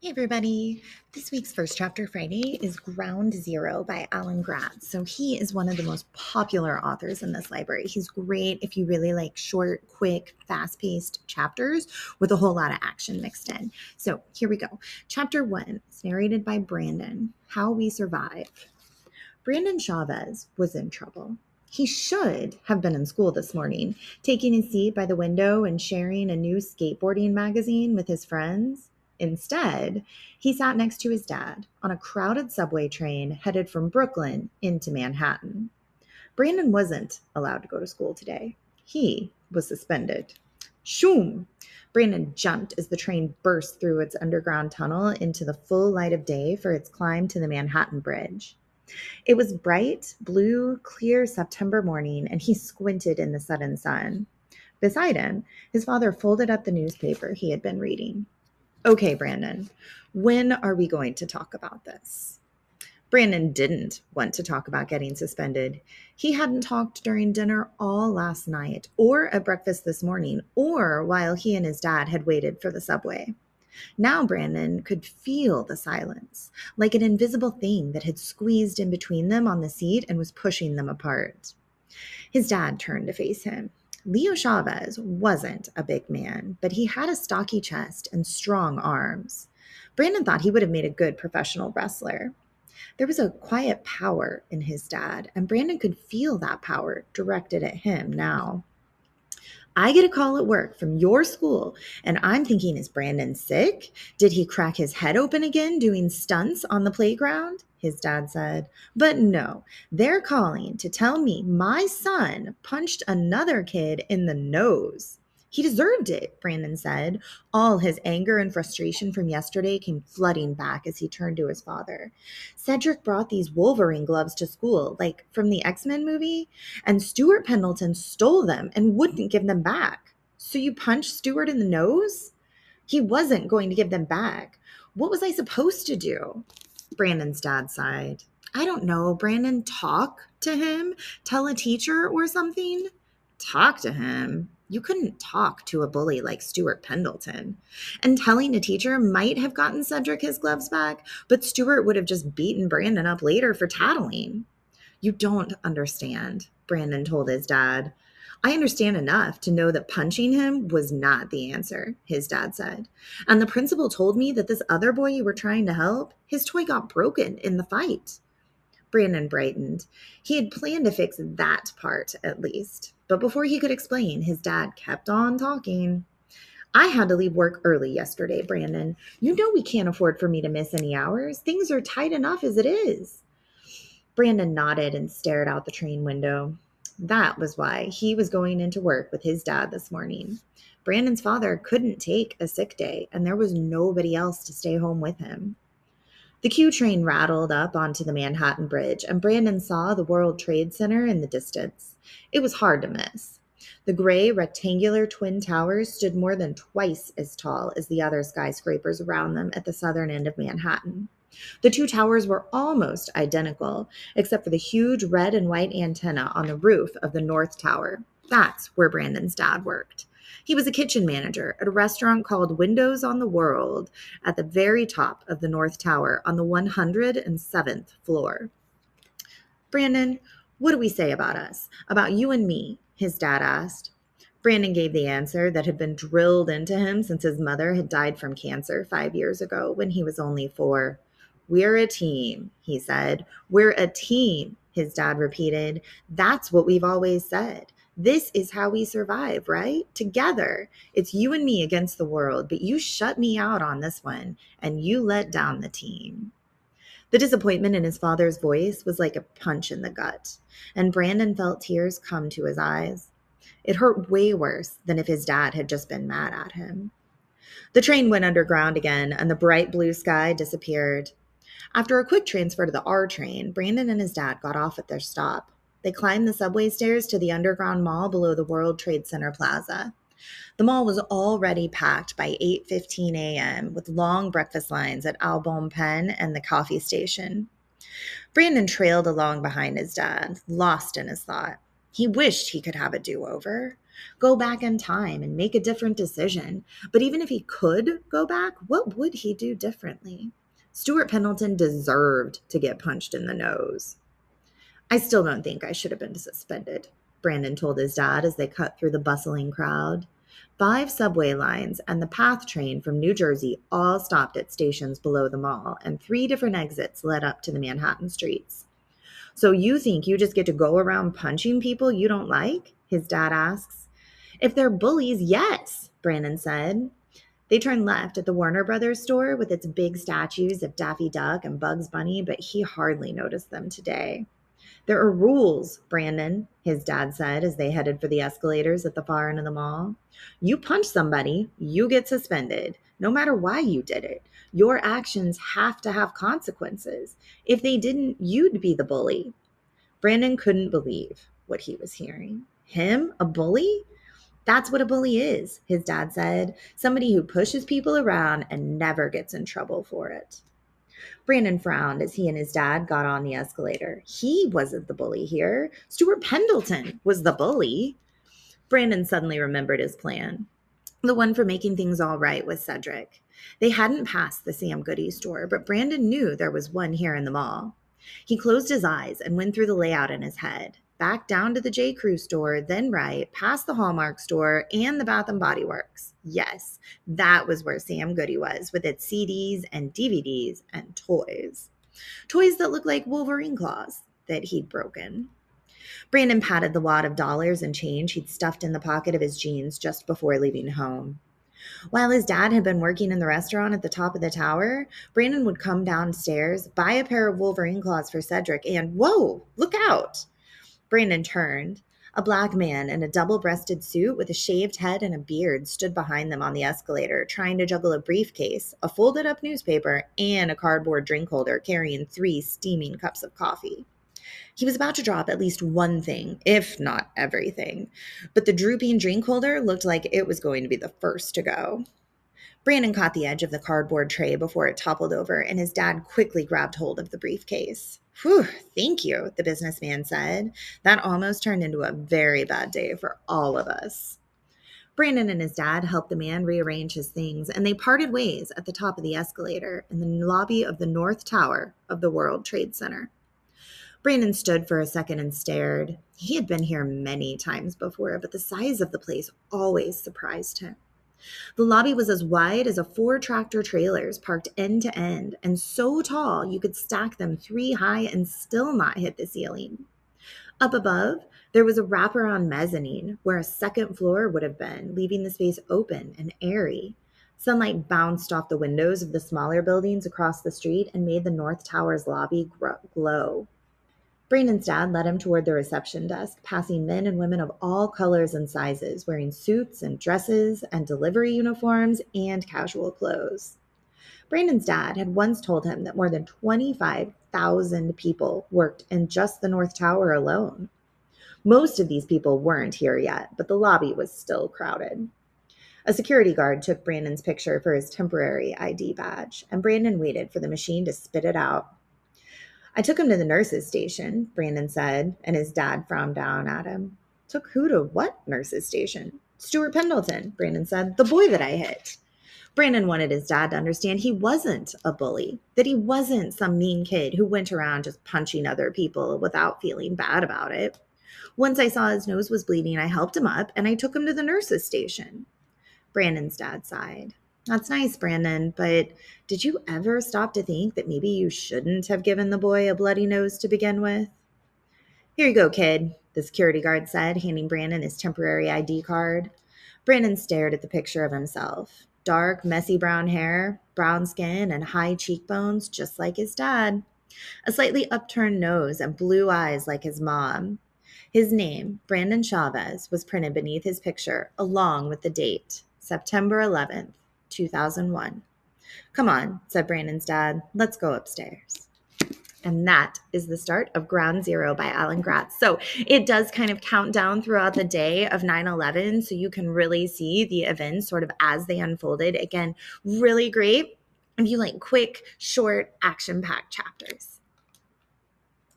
Hey everybody! This week's First Chapter Friday is Ground Zero by Alan Gratz. So he is one of the most popular authors in this library. He's great if you really like short, quick, fast-paced chapters with a whole lot of action mixed in. So here we go. Chapter 1 is narrated by Brandon, How We Survive. Brandon Chavez was in trouble. He should have been in school this morning, taking a seat by the window and sharing a new skateboarding magazine with his friends. Instead, he sat next to his dad on a crowded subway train headed from Brooklyn into Manhattan. Brandon wasn't allowed to go to school today. He was suspended. Shoom! Brandon jumped as the train burst through its underground tunnel into the full light of day for its climb to the Manhattan Bridge. It was bright, blue, clear September morning, and he squinted in the sudden sun. Beside him, his father folded up the newspaper he had been reading. Okay, Brandon, when are we going to talk about this? Brandon didn't want to talk about getting suspended. He hadn't talked during dinner all last night, or at breakfast this morning, or while he and his dad had waited for the subway. Now Brandon could feel the silence, like an invisible thing that had squeezed in between them on the seat and was pushing them apart. His dad turned to face him. Leo Chavez wasn't a big man, but he had a stocky chest and strong arms. Brandon thought he would have made a good professional wrestler. There was a quiet power in his dad, and Brandon could feel that power directed at him now. I get a call at work from your school, and I'm thinking, is Brandon sick? Did he crack his head open again doing stunts on the playground? His dad said. But no, they're calling to tell me my son punched another kid in the nose. He deserved it, Brandon said. All his anger and frustration from yesterday came flooding back as he turned to his father. Cedric brought these Wolverine gloves to school, like from the X-Men movie, and Stuart Pendleton stole them and wouldn't give them back. So you punched Stuart in the nose? He wasn't going to give them back. What was I supposed to do? Brandon's dad sighed. I don't know, Brandon. Talk to him? Tell a teacher or something? Talk to him? You couldn't talk to a bully like Stuart Pendleton. And telling a teacher might have gotten Cedric his gloves back, but Stuart would have just beaten Brandon up later for tattling. You don't understand, Brandon told his dad. I understand enough to know that punching him was not the answer, his dad said. And the principal told me that this other boy you were trying to help, his toy got broken in the fight. Brandon brightened. He had planned to fix that part, at least. But before he could explain, his dad kept on talking. I had to leave work early yesterday, Brandon. You know we can't afford for me to miss any hours. Things are tight enough as it is. Brandon nodded and stared out the train window. That was why he was going into work with his dad this morning. Brandon's father couldn't take a sick day, and there was nobody else to stay home with him. The Q train rattled up onto the Manhattan Bridge, and Brandon saw the World Trade Center in the distance. It was hard to miss. The gray, rectangular twin towers stood more than twice as tall as the other skyscrapers around them at the southern end of Manhattan. The two towers were almost identical, except for the huge red and white antenna on the roof of the North Tower. That's where Brandon's dad worked. He was a kitchen manager at a restaurant called Windows on the World at the very top of the North Tower on the 107th floor. Brandon, what do we say about us? About you and me? His dad asked. Brandon gave the answer that had been drilled into him since his mother had died from cancer 5 years ago when he was only 4. We're a team, he said. We're a team, his dad repeated. That's what we've always said. This is how we survive, right? Together. It's you and me against the world, but you shut me out on this one, and you let down the team. The disappointment in his father's voice was like a punch in the gut, and Brandon felt tears come to his eyes. It hurt way worse than if his dad had just been mad at him. The train went underground again, and the bright blue sky disappeared. After a quick transfer to the R train, Brandon and his dad got off at their stop. They climbed the subway stairs to the underground mall below the World Trade Center Plaza. The mall was already packed by 8:15 a.m. with long breakfast lines at Albon Pen and the coffee station. Brandon trailed along behind his dad, lost in his thought. He wished he could have a do-over. go back in time and make a different decision. But even if he could go back, what would he do differently? Stuart Pendleton deserved to get punched in the nose. I still don't think I should have been suspended, Brandon told his dad as they cut through the bustling crowd. 5 subway lines and the PATH train from New Jersey all stopped at stations below the mall, and 3 different exits led up to the Manhattan streets. So you think you just get to go around punching people you don't like? His dad asks. If they're bullies, yes, Brandon said. They turned left at the Warner Brothers store with its big statues of Daffy Duck and Bugs Bunny, but he hardly noticed them today. There are rules, Brandon, his dad said as they headed for the escalators at the far end of the mall. You punch somebody, you get suspended, no matter why you did it. Your actions have to have consequences. If they didn't, you'd be the bully. Brandon couldn't believe what he was hearing. Him, a bully? That's what a bully is, his dad said. Somebody who pushes people around and never gets in trouble for it. Brandon frowned as he and his dad got on the escalator. He wasn't the bully here. Stuart Pendleton was the bully. Brandon suddenly remembered his plan. The one for making things all right with Cedric. They hadn't passed the Sam Goody store, but Brandon knew there was one here in the mall. He closed his eyes and went through the layout in his head. Back down to the J. Crew store, then right, past the Hallmark store and the Bath & Body Works. Yes, that was where Sam Goody was, with its CDs and DVDs and toys. Toys that looked like Wolverine claws that he'd broken. Brandon patted the wad of dollars and change he'd stuffed in the pocket of his jeans just before leaving home. While his dad had been working in the restaurant at the top of the tower, Brandon would come downstairs, buy a pair of Wolverine claws for Cedric, and whoa, look out! Brandon turned. A black man in a double-breasted suit with a shaved head and a beard stood behind them on the escalator, trying to juggle a briefcase, a folded-up newspaper, and a cardboard drink holder carrying 3 steaming cups of coffee. He was about to drop at least one thing, if not everything, but the drooping drink holder looked like it was going to be the first to go. Brandon caught the edge of the cardboard tray before it toppled over, and his dad quickly grabbed hold of the briefcase. Whew, thank you, the businessman said. That almost turned into a very bad day for all of us. Brandon and his dad helped the man rearrange his things, and they parted ways at the top of the escalator in the lobby of the North Tower of the World Trade Center. Brandon stood for a second and stared. He had been here many times before, but the size of the place always surprised him. The lobby was as wide as 4 tractor trailers parked end to end, and so tall you could stack them 3 high and still not hit the ceiling. Up above, there was a wraparound mezzanine where a second floor would have been, leaving the space open and airy. Sunlight bounced off the windows of the smaller buildings across the street and made the North Tower's lobby glow. Brandon's dad led him toward the reception desk, passing men and women of all colors and sizes, wearing suits and dresses and delivery uniforms and casual clothes. Brandon's dad had once told him that more than 25,000 people worked in just the North Tower alone. Most of these people weren't here yet, but the lobby was still crowded. A security guard took Brandon's picture for his temporary ID badge, and Brandon waited for the machine to spit it out. I took him to the nurse's station, Brandon said, and his dad frowned down at him. Took who to what nurse's station? Stuart Pendleton, Brandon said, the boy that I hit. Brandon wanted his dad to understand he wasn't a bully, that he wasn't some mean kid who went around just punching other people without feeling bad about it. Once I saw his nose was bleeding, I helped him up and I took him to the nurse's station. Brandon's dad sighed. That's nice, Brandon, but did you ever stop to think that maybe you shouldn't have given the boy a bloody nose to begin with? Here you go, kid, the security guard said, handing Brandon his temporary ID card. Brandon stared at the picture of himself. Dark, messy brown hair, brown skin, and high cheekbones, just like his dad. A slightly upturned nose and blue eyes like his mom. His name, Brandon Chavez, was printed beneath his picture, along with the date, September 11th. 2001. Come on, said Brandon's dad. Let's go upstairs. And that is the start of Ground Zero by Alan Gratz. So it does kind of count down throughout the day of 9/11, so you can really see the events sort of as they unfolded. Again, really great if you like quick, short, action-packed chapters.